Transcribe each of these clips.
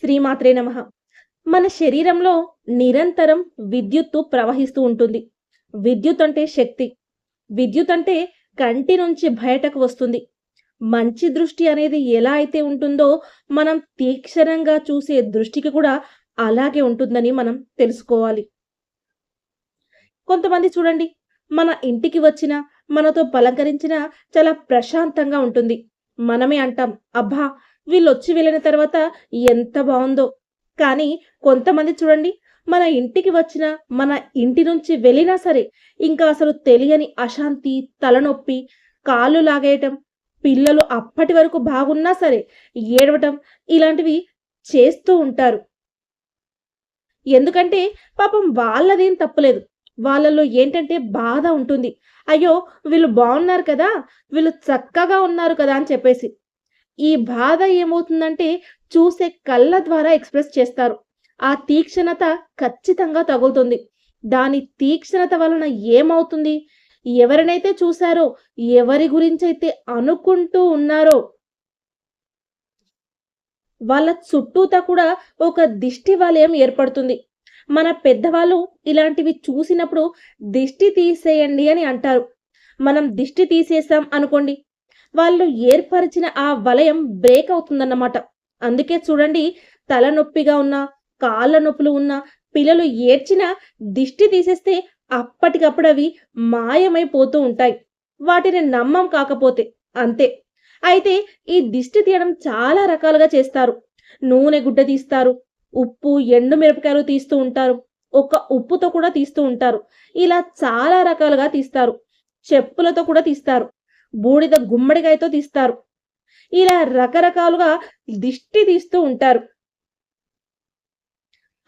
శ్రీమాత్రే నమః. మన శరీరంలో నిరంతరం విద్యుత్తు ప్రవహిస్తూ ఉంటుంది. విద్యుత్ అంటే శక్తి. విద్యుత్ అంటే కంటి నుంచి బయటకు వస్తుంది. మంచి దృష్టి అనేది ఎలా అయితే ఉంటుందో, మనం తీక్షణంగా చూసే దృష్టికి కూడా అలాగే ఉంటుందని మనం తెలుసుకోవాలి. కొంతమంది చూడండి, మన ఇంటికి వచ్చినా, మనతో పలకరించినా చాలా ప్రశాంతంగా ఉంటుంది. మనమే అంటాం, "అబ్బా! వీళ్ళొచ్చి వెళ్ళిన తర్వాత ఎంత బావుందో." కానీ కొంతమంది చూడండి, మన ఇంటికి వచ్చినా, మన ఇంటి నుంచి వెళ్ళినా సరే, ఇంకా అసలు తెలియని అశాంతి, తలనొప్పి, కాళ్ళు లాగేయటం, పిల్లలు అప్పటి వరకు బాగున్నా సరే ఏడవటం ఇలాంటివి చేస్తూ ఉంటారు. ఎందుకంటే పాపం వాళ్ళదేం తప్పులేదు. వాళ్ళలో ఏంటంటే బాధ ఉంటుంది. అయ్యో! వీళ్ళు బావున్నారు కదా! వీళ్ళు చక్కగా ఉన్నారు కదా! అని చెప్పేసి. ఈ బాధ ఏమవుతుందంటే చూసే కళ్ళ ద్వారా ఎక్స్‌ప్రెస్ చేస్తారు. ఆ తీక్షణత ఖచ్చితంగా తగులుతుంది. దాని తీక్షణత వలన ఏమవుతుంది? ఎవరినైతే చూసారో, ఎవరి గురించైతే అనుకుంటూ ఉన్నారో వాళ్ళ చుట్టూతా కూడా ఒక దిష్టి వలయం ఏర్పడుతుంది. మన పెద్దవాళ్ళు ఇలాంటివి చూసినప్పుడు దిష్టి తీసేయండి అని అంటారు. మనం దిష్టి తీసేసాం అనుకోండి, వాళ్ళు ఏర్పరిచిన ఆ వలయం బ్రేక్ అవుతుందన్నమాట. అందుకే చూడండి, తలనొప్పిగా ఉన్నా, కాళ్ళ నొప్పులు ఉన్నా, పిల్లలు ఏడ్చినా దిష్టి తీసేస్తే అప్పటికప్పుడు అవి మాయమైపోతూ ఉంటాయి. వాటిని నమ్మం కాకపోతే అంతే. అయితే ఈ దిష్టి తీయడం చాలా రకాలుగా చేస్తారు. నూనె గుడ్డ తీస్తారు. ఉప్పు, ఎండు మిరపకాయలు తీస్తూ ఉంటారు. ఒక ఉప్పుతో కూడా తీస్తూ ఉంటారు. ఇలా చాలా రకాలుగా తీస్తారు. చెప్పులతో కూడా తీస్తారు. బూడిద గుమ్మడికాయతో తీస్తారు. ఇలా రకరకాలుగా దిష్టి తీస్తూ ఉంటారు.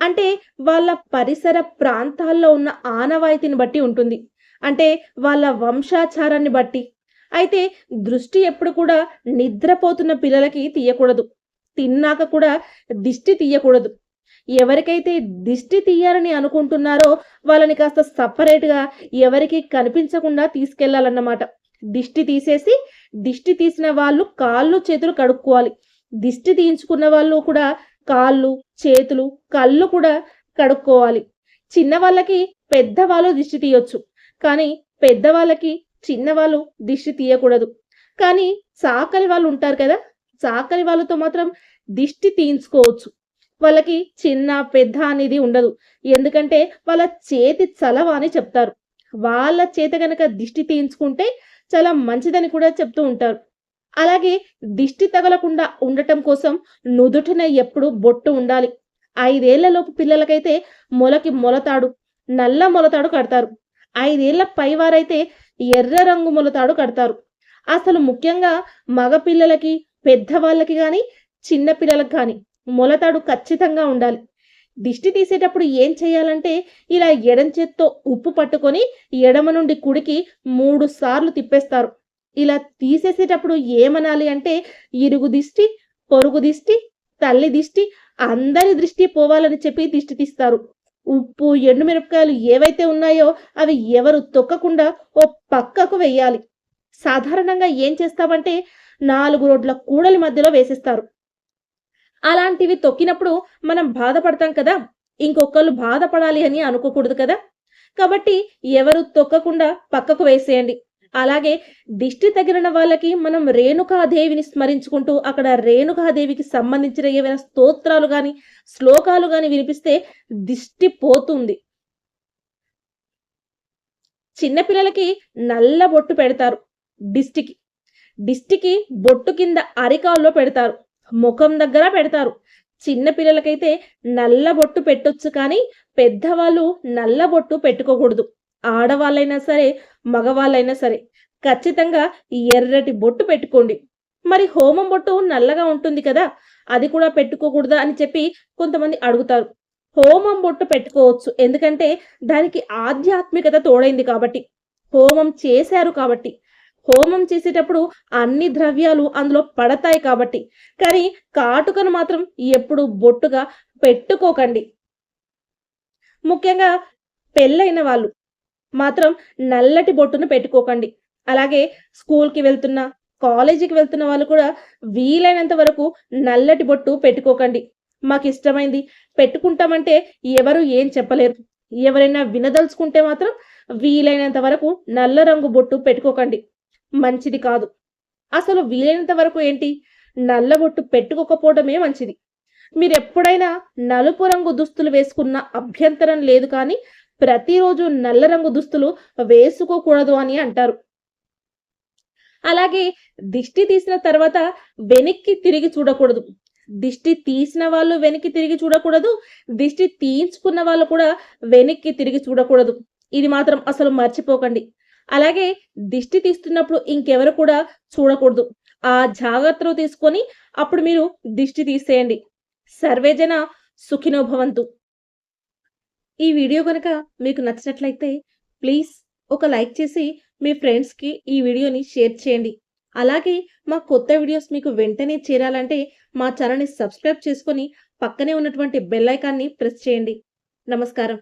అంటే వాళ్ళ పరిసర ప్రాంతాల్లో ఉన్న ఆనవాయితీని బట్టి ఉంటుంది. అంటే వాళ్ళ వంశాచారాన్ని బట్టి. అయితే దృష్టి ఎప్పుడు కూడా నిద్రపోతున్న పిల్లలకి తీయకూడదు. తిన్నాక కూడా దిష్టి తీయకూడదు. ఎవరికైతే దిష్టి తీయాలని అనుకుంటున్నారో వాళ్ళని కాస్త సెపరేట్‌గా ఎవరికీ కనిపించకుండా తీసుకెళ్ళాలన్నమాట. దిష్టి తీసేసి, దిష్టి తీసిన వాళ్ళు కాళ్ళు, చేతులు కడుక్కోవాలి. దిష్టి తీయించుకున్న వాళ్ళు కూడా కాళ్ళు, చేతులు, కళ్ళు కూడా కడుక్కోవాలి. చిన్నవాళ్ళకి పెద్దవాళ్ళు దిష్టి తీయొచ్చు. కానీ పెద్దవాళ్ళకి చిన్నవాళ్ళు దిష్టి తీయకూడదు. కానీ చాకలి వాళ్ళుంటారు కదా! చాకలి వాళ్ళతో మాత్రం దిష్టి తీయించుకోవచ్చు. వాళ్ళకి చిన్న, పెద్ద అనేది ఉండదు. ఎందుకంటే వాళ్ళ చేతి చలవ అని చెప్తారు. వాళ్ళ చేత గనక దిష్టి తీయించుకుంటే చాలా మంచిదని కూడా చెప్తూ ఉంటారు. అలాగే దిష్టి తగలకుండా ఉండటం కోసం నుదుటిన ఎప్పుడు బొట్టు ఉండాలి. 5 ఏళ్లలోపు పిల్లలకైతే మొలకి మొలతాడు, నల్ల మొలతాడు కడతారు. 5 ఏళ్ల పైవారైతే ఎర్ర రంగు మొలతాడు కడతారు. అసలు ముఖ్యంగా మగ పిల్లలకి, పెద్దవాళ్ళకి గాని, చిన్న పిల్లలకి గాని మొలతాడు ఖచ్చితంగా ఉండాలి. దిష్టి తీసేటప్పుడు ఏం చేయాలంటే, ఇలా ఎడం చేత్తో ఉప్పు పట్టుకొని ఎడమ నుండి కుడికి 3 సార్లు తిప్పేస్తారు. ఇలా తీసేసేటప్పుడు ఏమనాలి అంటే, ఇరుగు దిష్టి, పొరుగు దిష్టి, తల్లి దిష్టి, అందరి దృష్టి పోవాలని చెప్పి దిష్టి తీస్తారు. ఉప్పు, ఎండుమిరపకాయలు ఏవైతే ఉన్నాయో అవి ఎవరు తొక్కకుండా ఓ పక్కకు వెయ్యాలి. సాధారణంగా ఏం చేస్తామంటే 4 రోడ్ల కూడలి మధ్యలో వేసేస్తారు. అలాంటివి తొక్కినప్పుడు మనం బాధపడతాం కదా! ఇంకొకళ్ళు బాధపడాలి అని అనుకోకూడదు కదా! కాబట్టి ఎవరు తొక్కకుండా పక్కకు వేసేయండి. అలాగే దిష్టి తగిలిన వాళ్ళకి మనం రేణుకాదేవిని స్మరించుకుంటూ అక్కడ రేణుకాదేవికి సంబంధించిన ఏవైనా స్తోత్రాలు గాని, శ్లోకాలు గాని వినిపిస్తే దిష్టి పోతుంది. చిన్న పిల్లలకి నల్ల బొట్టు పెడతారు దిష్టికి. దిష్టికి బొట్టు కింద అరికాల్లో పెడతారు. ముఖం దగ్గర పెడతారు. చిన్న పిల్లలకైతే నల్ల బొట్టు పెట్టొచ్చు కానీ, పెద్దవాళ్ళు నల్ల బొట్టు పెట్టుకోకూడదు. ఆడవాళ్ళైనా సరే, మగవాళ్ళైనా సరే. ఖచ్చితంగా ఎర్రటి బొట్టు పెట్టుకోండి. మరి హోమం బొట్టు నల్లగా ఉంటుంది కదా! అది కూడా పెట్టుకోకూడదా అని చెప్పి కొంతమంది అడుగుతారు. హోమం బొట్టు పెట్టుకోవచ్చు. ఎందుకంటే దానికి ఆధ్యాత్మికత తోడైంది కాబట్టి. హోమం చేశారు కాబట్టి. హోమం చేసేటప్పుడు అన్ని ద్రవ్యాలు అందులో పడతాయి కాబట్టి. కానీ కాటుకను మాత్రం ఎప్పుడు బొట్టుగా పెట్టుకోకండి. ముఖ్యంగా పెళ్ళైన వాళ్ళు మాత్రం నల్లటి బొట్టును పెట్టుకోకండి. అలాగే స్కూల్‌కి వెళ్తున్న, కాలేజీకి వెళ్తున్న వాళ్ళు కూడా వీలైనంత వరకు నల్లటి బొట్టు పెట్టుకోకండి. మాకిష్టమైంది పెట్టుకుంటామంటే ఎవరు ఏం చెప్పలేరు. ఎవరైనా వినదలుచుకుంటే మాత్రం వీలైనంత వరకు నల్ల రంగు బొట్టు పెట్టుకోకండి. మంచిది కాదు. అసలు వీలైనంత వరకు ఏంటి? నల్ల బొట్టు పెట్టుకోకపోవడమే మంచిది. మీరెప్పుడైనా నలుపు రంగు దుస్తులు వేసుకున్న అభ్యంతరం లేదు కానీ, ప్రతిరోజు నల్ల రంగు దుస్తులు వేసుకోకూడదు అని అంటారు. అలాగే దిష్టి తీసిన తర్వాత వెనక్కి తిరిగి చూడకూడదు. దిష్టి తీసిన వాళ్ళు వెనక్కి తిరిగి చూడకూడదు. దిష్టి తీయించుకున్న వాళ్ళు కూడా వెనక్కి తిరిగి చూడకూడదు. ఇది మాత్రం అసలు మర్చిపోకండి. అలాగే దిష్టి తీస్తున్నప్పుడు ఇంకెవరు కూడా చూడకూడదు. ఆ జాగ్రత్తలు తీసుకొని అప్పుడు మీరు దిష్టి తీసేయండి. సర్వేజన సుఖినో భవంతు. ఈ వీడియో గనక మీకు నచ్చినట్లయితే ప్లీజ్ ఒక లైక్ చేసి మీ ఫ్రెండ్స్‌కి ఈ వీడియోని షేర్ చేయండి. అలాగే మా కొత్త వీడియోస్ మీకు వెంటనే చేరాలంటే మా ఛానెల్‌ని సబ్స్క్రైబ్ చేసుకొని పక్కనే ఉన్నటువంటి బెల్ ఐకాన్‌ని ప్రెస్ చేయండి. నమస్కారం.